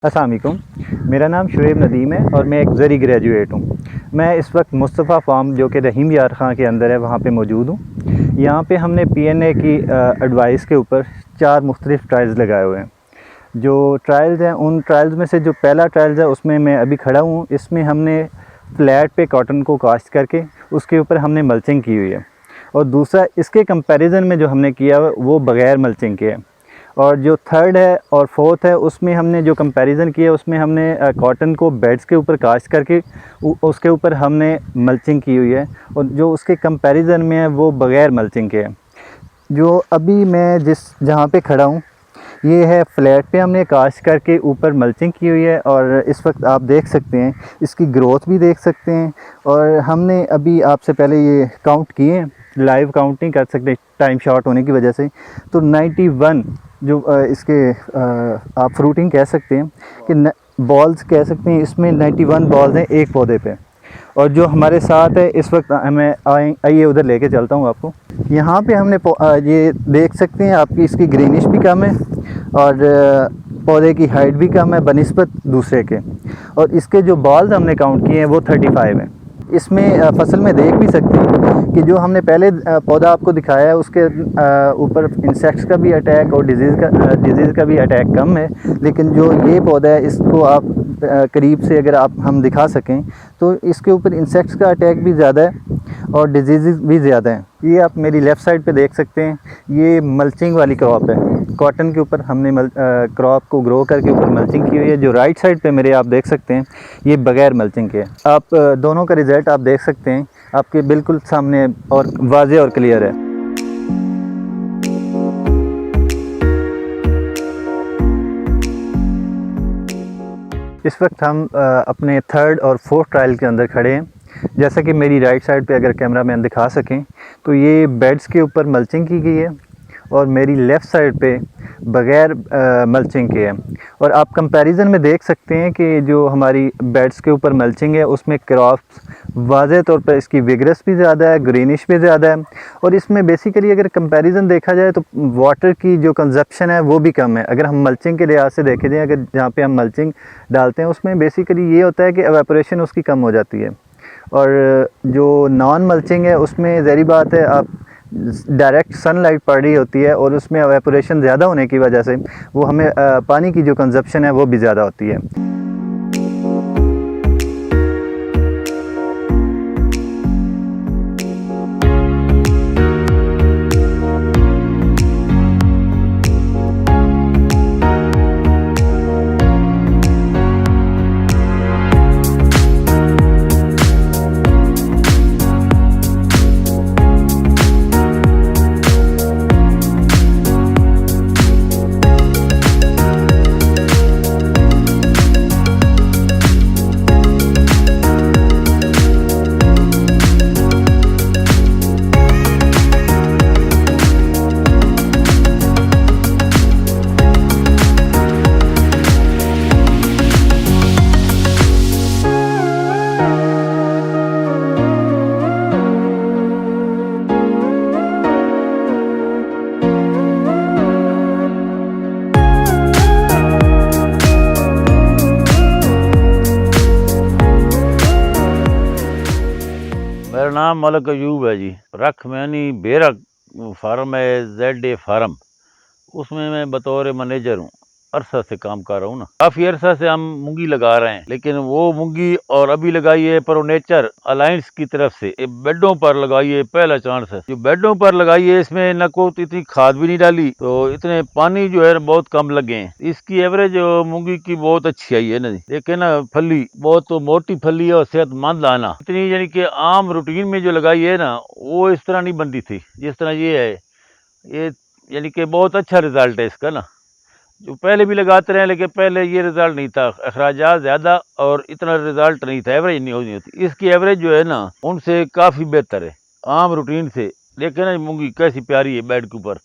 अस्सलाम वालेकुम। मेरा नाम शुएब नदीम है और मैं एक ज़री ग्रेजुएट हूँ। मैं इस वक्त मुस्तफ़ा फार्म जो कि रहीम यार ख़ान के अंदर है वहाँ पे मौजूद हूँ। यहाँ पे हमने पीएनए की एडवाइस के ऊपर 4 मुख्तलिफ़ ट्रायल्स लगाए हुए हैं। जो ट्रायल्स हैं उन ट्रायल्स में से जो पहला ट्रायल्स है उसमें मैं अभी खड़ा हूँ। इसमें हमने फ्लैट पे कॉटन को काश्त करके उसके ऊपर हमने मल्चिंग की हुई है, और दूसरा इसके कंपैरिजन में जो हमने किया है वो बग़ैर मल्चिंग के है। और जो थर्ड है और फोर्थ है उसमें हमने जो कंपैरिजन किया उसमें हमने कॉटन को बेड्स के ऊपर काश्त करके उसके ऊपर हमने मल्चिंग की हुई है, और जो उसके कंपैरिजन में है वो बग़ैर मल्चिंग के है। जो अभी मैं जहाँ पे खड़ा हूँ ये है फ्लैट पे हमने काश्त करके ऊपर मल्चिंग की हुई है, और इस वक्त आप देख सकते हैं इसकी ग्रोथ भी देख सकते हैं। और हमने अभी आपसे पहले ये काउंट किए हैं, लाइव काउंट नहीं कर सकते टाइम शॉर्ट होने की वजह से। तो 91 जो इसके आप फ्रूटिंग कह सकते हैं कि बॉल्स कह सकते हैं, इसमें 91 बॉल्स हैं एक पौधे पे। और जो हमारे साथ है इस वक्त मैं आइए उधर लेके चलता हूँ आपको। यहाँ पे हमने ये देख सकते हैं आपकी इसकी ग्रीनिश भी कम है और पौधे की हाइट भी कम है बनिस्बत दूसरे के। और इसके जो बॉल्स हमने काउंट किए हैं वो 35 हैं। इसमें फसल में देख भी सकते हैं कि जो हमने पहले पौधा आपको दिखाया है उसके ऊपर इंसेक्ट्स का भी अटैक और डिजीज़ का भी अटैक कम है, लेकिन जो ये पौधा है इसको आप करीब से अगर हम दिखा सकें तो इसके ऊपर इंसेक्ट्स का अटैक भी ज़्यादा है और डिजीज़ भी ज़्यादा हैं। ये आप मेरी लेफ़्ट साइड पे देख सकते हैं, ये मल्चिंग वाली क्रॉप है। कॉटन के ऊपर हमने क्रॉप को ग्रो करके ऊपर मल्चिंग की हुई है। जो राइट साइड पे मेरे आप देख सकते हैं ये बग़ैर मल्चिंग के है। आप दोनों का रिज़ल्ट आप देख सकते हैं, आपके बिल्कुल सामने और वाज़ेह और क्लियर है। इस वक्त हम अपने थर्ड और फोर्थ ट्रायल के अंदर खड़े हैं। जैसा कि मेरी राइट साइड पे अगर कैमरा मैन दिखा सकें तो ये बेड्स के ऊपर मल्चिंग की गई है, और मेरी लेफ़्ट साइड पे बग़ैर मल्चिंग के है। और आप कंपैरिजन में देख सकते हैं कि जो हमारी बेड्स के ऊपर मल्चिंग है उसमें क्रॉप्स वाज़ेह तौर पर इसकी विगरस भी ज़्यादा है, ग्रीनिश भी ज़्यादा है। और इसमें बेसिकली अगर कंपैरिजन देखा जाए तो वाटर की जो कंजप्शन है वो भी कम है। अगर हम मल्चिंग के लिहाज से देखे जाए, अगर जहाँ पे हम मल्चिंग डालते हैं उसमें बेसिकली ये होता है कि एवेपोरेशन उसकी कम हो जाती है। और जो नॉन मल्चिंग है उसमें ज़ाहिर बात है आप डायरेक्ट सनलाइट पड़ रही होती है, और उसमें एवेपोरेशन ज़्यादा होने की वजह से वो हमें पानी की जो कंजप्शन है वो भी ज़्यादा होती है। मेरा नाम मलक अयूब है जी। रख मैनी बेरा फार्म है, ZA फार्म, उसमें मैं बतौर मैनेजर हूँ। अरसा से काम कर रहा हूँ ना, काफ़ी अरसा से हम मूंगी लगा रहे हैं, लेकिन वो मूंगी और अभी लगाई है प्रोनेचर अलायंस की तरफ से। ये बेडों पर लगाई है, पहला चांस है। जो बेडों पर लगाई है इसमें न को इतनी खाद भी नहीं डाली, तो इतने पानी जो है बहुत कम लगे हैं। इसकी एवरेज मूंगी की बहुत अच्छी आई है ना जी। देखिए ना, फली बहुत तो मोटी फली है और सेहतमंद आना इतनी, यानी कि आम रूटीन में जो लगाई है ना वो इस तरह नहीं बनती थी जिस तरह ये है। ये यानी कि बहुत अच्छा रिजल्ट है इसका ना। जो पहले भी लगाते रहे लेकिन पहले ये रिजल्ट नहीं था, अखराजात ज़्यादा और इतना रिजल्ट नहीं था, एवरेज नहीं होती। इसकी एवरेज जो है ना उनसे काफ़ी बेहतर है आम रूटीन से। देखे ना मूंगी कैसी प्यारी है बेड के ऊपर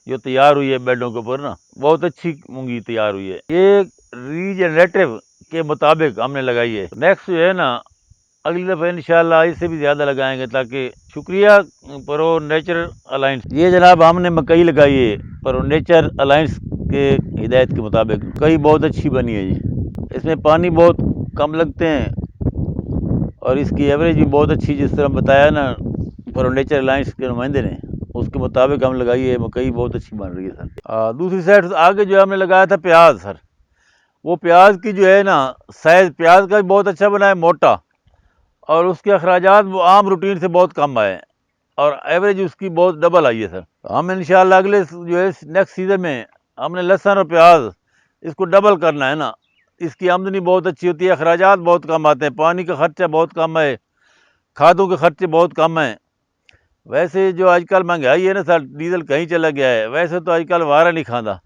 जो तैयार हुई है, बेडों के ऊपर ना बहुत अच्छी मूंगी तैयार हुई है। ये रीजनरेटिव के मुताबिक हमने लगाई है। नेक्स्ट जो है ना अगली दफ़ा इंशाल्लाह इससे भी ज़्यादा लगाएंगे, ताकि शुक्रिया प्रो नेचर अलायंस। ये जनाब हमने मकई लगाई है प्रो नेचर अलायंस के हिदायत के मुताबिक। मकई बहुत अच्छी बनी है जी। इसमें पानी बहुत कम लगते हैं और इसकी एवरेज भी बहुत अच्छी, जिस तरह बताया ना फॉर नेचर अलायंस के नुमाइंदे ने, उसके मुताबिक हम लगाई है। मकई बहुत अच्छी बन रही है सर। दूसरी साइड आगे जो है हमने लगाया था प्याज सर, वो प्याज की जो है ना साइज़ प्याज का भी बहुत अच्छा बना है, मोटा, और उसके अखराजात वो आम रूटीन से बहुत कम आए और एवरेज उसकी बहुत डबल आई है सर। हम इंशाल्लाह अगले जो है नेक्स्ट सीज़न में हमने लहसुन और प्याज इसको डबल करना है ना। इसकी आमदनी बहुत अच्छी होती है, अखराजात बहुत कम आते हैं, पानी का खर्चा बहुत कम है, खादों के खर्चे बहुत कम हैं। वैसे जो आजकल महंगाई है ना सर, डीजल कहीं चला गया है, वैसे तो आजकल वारा नहीं खांदा।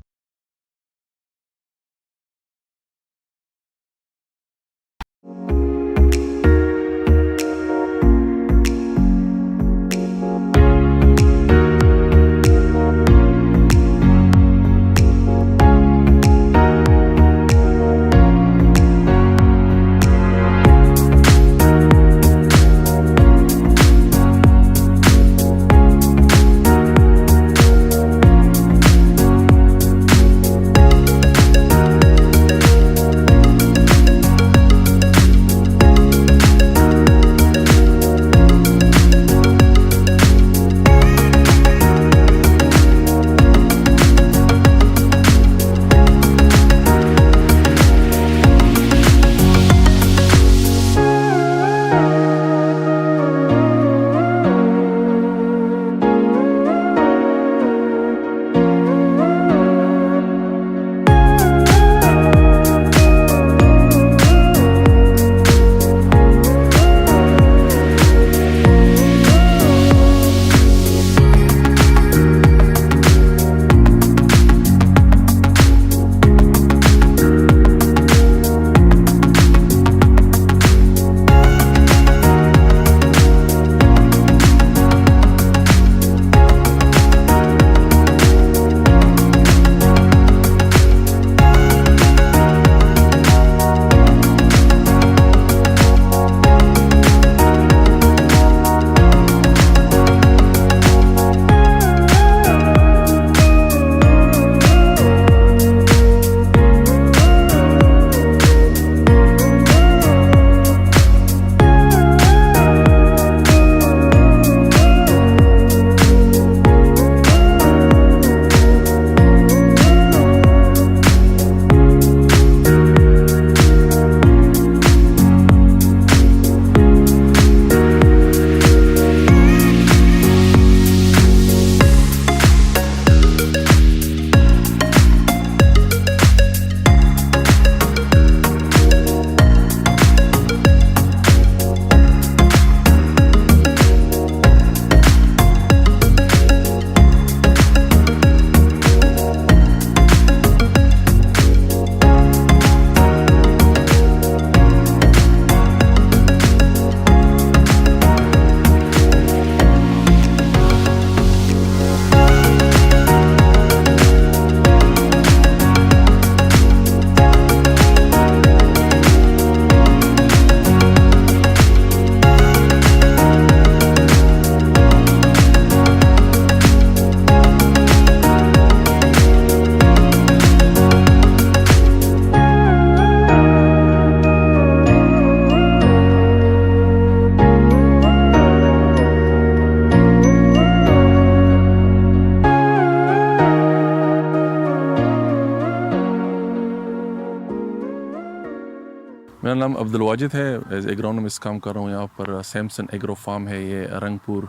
मेरा नाम अब्दुल वाजिद है, एज एग्रोनॉमिस्ट काम कर रहा हूँ यहाँ पर। सैमसन एग्रो फार्म है ये रंगपुर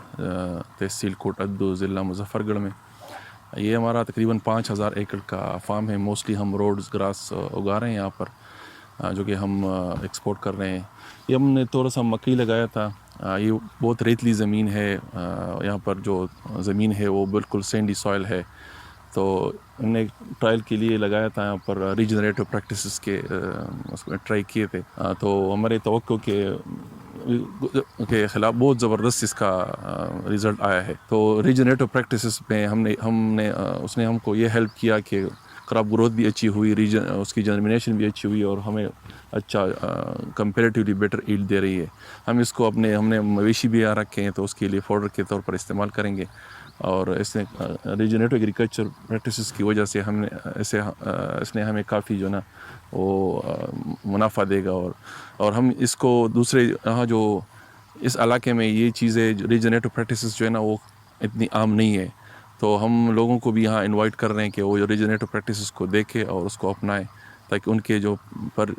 तहसील कोट अद्दू ज़िला मुजफ्फरगढ़ में। ये हमारा तकरीबन 5000 एकड़ का फार्म है। मोस्टली हम रोड्स ग्रास उगा रहे हैं यहाँ पर, जो कि हम एक्सपोर्ट कर रहे हैं। ये हमने थोड़ा सा मकई लगाया था। ये बहुत रेतली ज़मीन है, यहाँ पर जो ज़मीन है वो बिल्कुल सैंडी सॉइल है। तो हमने ट्रायल के लिए लगाया था यहाँ पर, रीजनरेटिव प्रैक्टिसेस के उसको ट्राई किए थे। तो हमारे तवक्को के ख़िलाफ़ बहुत ज़बरदस्त इसका रिज़ल्ट आया है। तो रीजनरेटिव प्रैक्टिसेस में हमने उसने हमको ये हेल्प किया कि क्रॉप ग्रोथ भी अच्छी हुई, उसकी जर्मिनेशन भी अच्छी हुई और हमें अच्छा कंपैरेटिवली बेटर ईल्ड दे रही है। हम इसको हमने मवेशी भी यहाँ रखे हैं तो उसके लिए फॉडर के तौर पर इस्तेमाल करेंगे। और इसने रीजनरेटिव एग्रीकल्चर प्रैक्टिसेस की वजह से हमने इसने हमें काफ़ी जो ना वो मुनाफा देगा। और हम इसको दूसरे यहाँ जो इस इलाके में ये चीज़ें रीजनरेटिव प्रैक्टिसेस जो है ना वो इतनी आम नहीं है, तो हम लोगों को भी यहाँ इनवाइट कर रहे हैं कि वो जो रीजनरेटिव प्रैक्टिसेस को देखें और उसको अपनाएं, ताकि उनके जो पर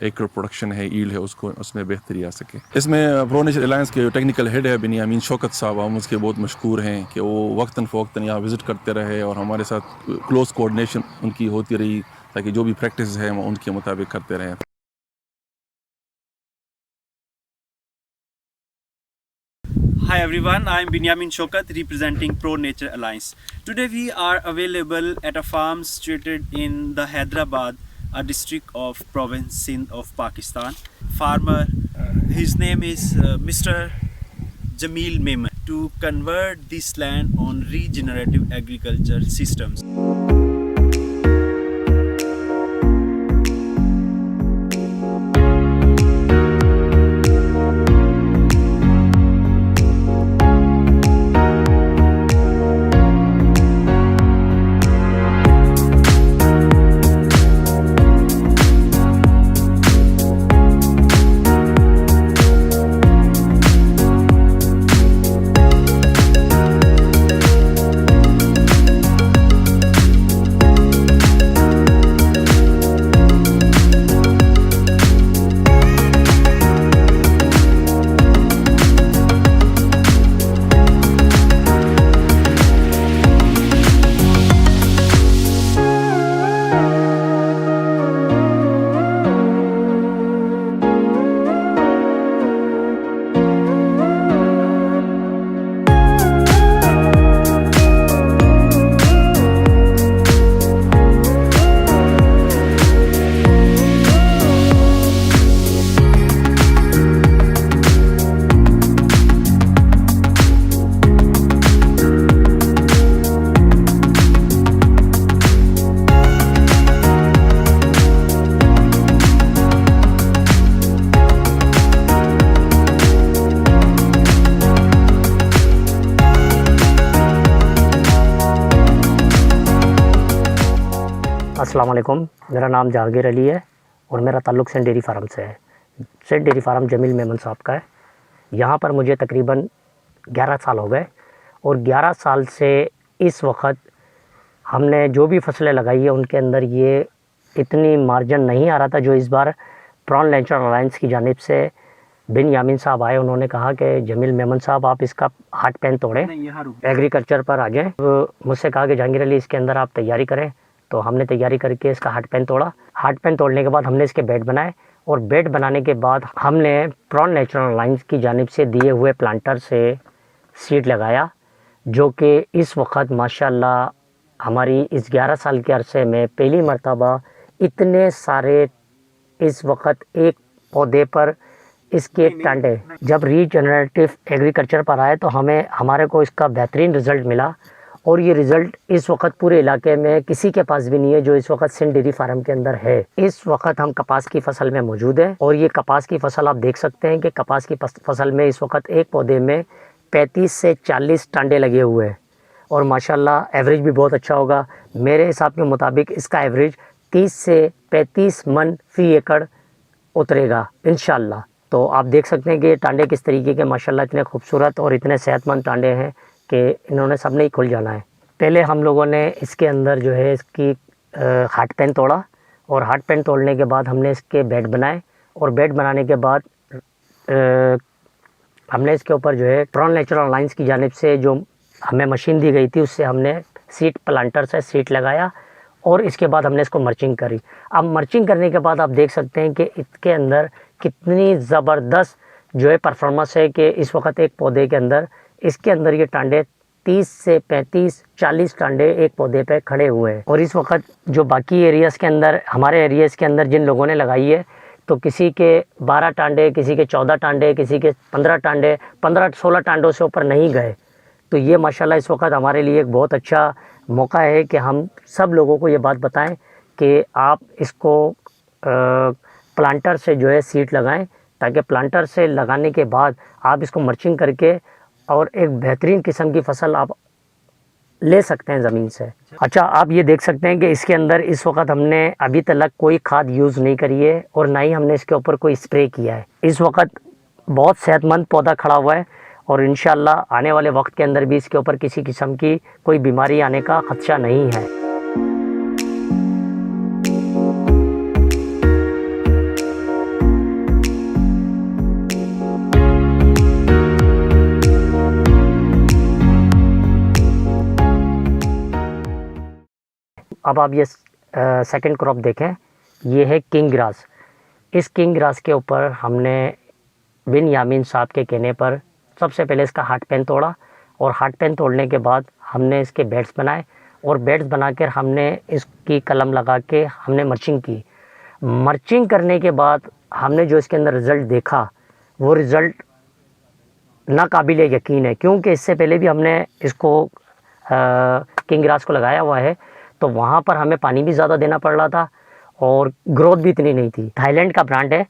एकड़ प्रोडक्शन है, ईल्ड है, उसको उसमें बेहतरी आ सके। इसमें प्रो नेचर अलायंस के जो टेक्निकल हेड है बिनियामीन शौकत साहब, हम उसके बहुत मशकूर हैं कि वो वक्तन फ़वक्तन यहाँ विज़िट करते रहे और हमारे साथ क्लोज़ कोऑर्डिनेशन उनकी होती रही, ताकि जो भी प्रैक्टिस है हम उनके मुताबिक करते रहें। Hi everyone, I am Binyamin Shokat representing Pro Nature Alliance. Today we are available at a farm situated in the Hyderabad, a district of province Sindh of Pakistan. Farmer, his name is Mr. Jamil Memon, to convert this land on regenerative agriculture systems. अस्सलाम वालेकुम, मेरा नाम जहांगीर अली है और मेरा ताल्लुक़ Saint dairy farm से है। सेंट डेयरी फार्म जमील मेमन साहब का है। यहाँ पर मुझे तकरीबन 11 साल हो गए और 11 साल से इस वक्त हमने जो भी फसलें लगाई है उनके अंदर ये इतनी मार्जिन नहीं आ रहा था। जो इस बार प्रो नेचर अलायंस की जानिब से बिनयामीन साहब आए, उन्होंने कहा कि जमील मेमन साहब आप इसका हाथ पैन तोड़ें, एग्रीकल्चर पर आ जाएँ। मुझसे कहा कि जहांगीर अली इसके अंदर आप तैयारी करें, तो हमने तैयारी करके इसका हार्ड पैन तोड़ा। हार्ड पैन तोड़ने के बाद हमने इसके बेड बनाए और बेड बनाने के बाद हमने प्रो नेचर अलायंस की जानिब से दिए हुए प्लांटर से सीड लगाया, जो कि इस वक्त माशाल्लाह हमारी इस 11 साल के अरसे में पहली मर्तबा इतने सारे इस वक्त एक पौधे पर इसके टांडे जब रीजनरेटिव एग्रीकल्चर पर आए तो हमारे को इसका बेहतरीन रिज़ल्ट मिला। और ये रिज़ल्ट इस वक्त पूरे इलाके में किसी के पास भी नहीं है जो इस वक्त सेंट डेयरी फार्म के अंदर है। इस वक्त हम कपास की फसल में मौजूद है और ये कपास की फसल आप देख सकते हैं कि कपास की फसल में इस वक्त एक पौधे में 35 से 40 टांडे लगे हुए हैं और माशाल्लाह एवरेज भी बहुत अच्छा होगा। मेरे हिसाब के मुताबिक इसका एवरेज 30 से 35 मन फी एकड़ उतरेगा इंशाल्लाह। तो आप देख सकते हैं कि ये टांडे किस तरीके के माशाल्लाह इतने खूबसूरत और इतने सेहतमंद टांडे हैं कि इन्होंने सब ने ही खुल जाना है। पहले हम लोगों ने इसके अंदर जो है इसकी हार्ड पैन तोड़ा और हार्ड पैन तोड़ने के बाद हमने इसके बेड बनाए और बेड बनाने के बाद हमने इसके ऊपर जो है प्रो नेचर अलायंस की जानिब से जो हमें मशीन दी गई थी उससे हमने सीट प्लांटर से सीट लगाया और इसके बाद हमने इसको मर्चिंग करी। अब मर्चिंग करने के बाद आप देख सकते हैं कि इसके अंदर कितनी ज़बरदस्त जो है परफॉर्मेंस है कि इस वक्त एक पौधे के अंदर इसके अंदर ये टांडे 30 से 35-40 टांडे एक पौधे पे खड़े हुए हैं। और इस वक्त जो बाकी एरियाज़ के अंदर हमारे एरियाज़ के अंदर जिन लोगों ने लगाई है तो किसी के 12 टांडे, किसी के 14 टांडे, किसी के 15 टांडे, 15-16 टांडों से ऊपर नहीं गए। तो ये माशाल्लाह इस वक्त हमारे लिए एक बहुत अच्छा मौका है कि हम सब लोगों को ये बात बताएं कि आप इसको प्लांटर से जो है सीड लगाएं, ताकि प्लांटर से लगाने के बाद आप इसको मर्चिंग करके और एक बेहतरीन किस्म की फसल आप ले सकते हैं ज़मीन से। अच्छा, आप ये देख सकते हैं कि इसके अंदर इस वक्त हमने अभी तक कोई खाद यूज़ नहीं करी है और ना ही हमने इसके ऊपर कोई स्प्रे किया है। इस वक्त बहुत सेहतमंद पौधा खड़ा हुआ है और इंशाल्लाह आने वाले वक्त के अंदर भी इसके ऊपर किसी किस्म की कोई बीमारी आने का खदशा नहीं है। अब आप ये सेकंड क्रॉप देखें, ये है किंग ग्रास। इस किंग ग्रास के ऊपर हमने बिन यामीन साहब के कहने पर सबसे पहले इसका हार्ट पेन तोड़ा और हार्ट पेन तोड़ने के बाद हमने इसके बेड्स बनाए और बेड्स बनाकर हमने इसकी कलम लगा के हमने मर्चिंग की। मर्चिंग करने के बाद हमने जो इसके अंदर रिज़ल्ट देखा वो रिज़ल्ट नाकाबिल यकीन है, क्योंकि इससे पहले भी हमने इसको किंग ग्रास को लगाया हुआ है तो वहाँ पर हमें पानी भी ज़्यादा देना पड़ रहा था और ग्रोथ भी इतनी नहीं थी। थाईलैंड का ब्रांड है।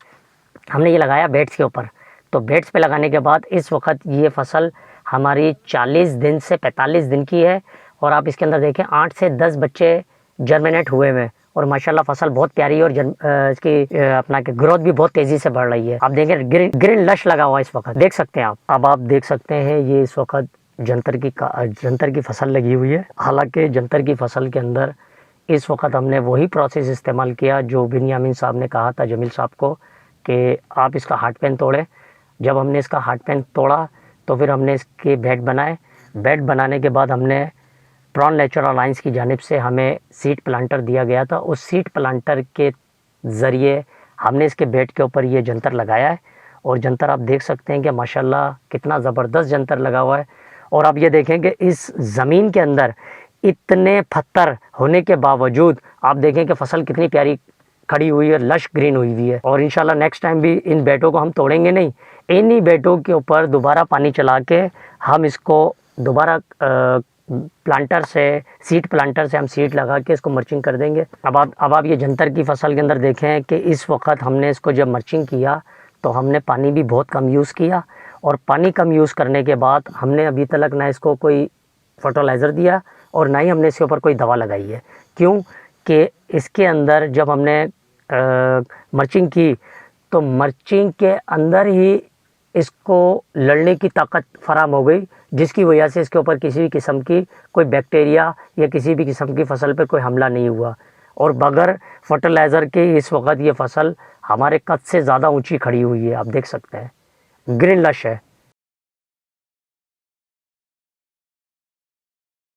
हमने ये लगाया बेड्स के ऊपर, तो बेड्स पे लगाने के बाद इस वक्त ये फसल हमारी 40 दिन से 45 दिन की है और आप इसके अंदर देखें 8 से 10 बच्चे जर्मिनेट हुए हैं और माशाल्लाह फसल बहुत प्यारी है और इसकी अपना के ग्रोथ भी बहुत तेज़ी से बढ़ रही है। आप देखें ग्रीन लश लगा हुआ है इस वक्त, देख सकते हैं आप। अब आप देख सकते हैं ये इस वक्त जंतर की फसल लगी हुई है। हालांकि जंतर की फसल के अंदर इस वक्त हमने वही प्रोसेस इस्तेमाल किया जो बिन यामीन साहब ने कहा था जमील साहब को कि आप इसका हार्ट पेन तोड़ें। जब हमने इसका हार्ट पेन तोड़ा तो फिर हमने इसके बेड बनाए। बेड बनाने के बाद हमने प्रॉन नेचर अलायंस की जानिब से हमें सीड प्लांटर दिया गया था। उस सीड प्लांटर के ज़रिए हमने इसके बेड के ऊपर ये जंतर लगाया है और जंतर आप देख सकते हैं कि माशाल्लाह कितना ज़बरदस्त जंतर लगा हुआ है। और आप ये देखें कि इस ज़मीन के अंदर इतने पत्थर होने के बावजूद आप देखें कि फसल कितनी प्यारी खड़ी हुई है, लश ग्रीन हुई हुई है। और इंशाल्लाह नेक्स्ट टाइम भी इन बेटों को हम तोड़ेंगे नहीं, इन्हीं बेटों के ऊपर दोबारा पानी चला के हम इसको दोबारा प्लांटर से सीड प्लांटर से हम सीड लगा के इसको मर्चिंग कर देंगे। अब आप ये जंतर की फसल के अंदर देखें कि इस वक्त हमने इसको जब मर्चिंग किया तो हमने पानी भी बहुत कम यूज़ किया और पानी कम यूज़ करने के बाद हमने अभी तक ना इसको कोई फर्टिलाइज़र दिया और ना ही हमने इसके ऊपर कोई दवा लगाई है। क्यों कि इसके अंदर जब हमने मर्चिंग की तो मर्चिंग के अंदर ही इसको लड़ने की ताकत फराम हो गई, जिसकी वजह से इसके ऊपर किसी भी किस्म की कोई बैक्टीरिया या किसी भी किस्म की फसल पर कोई हमला नहीं हुआ। और बगैर फर्टिलाइज़र के इस वक्त ये फसल हमारे कद से ज़्यादा ऊंची खड़ी हुई है, आप देख सकते हैं, ग्रीन लश है।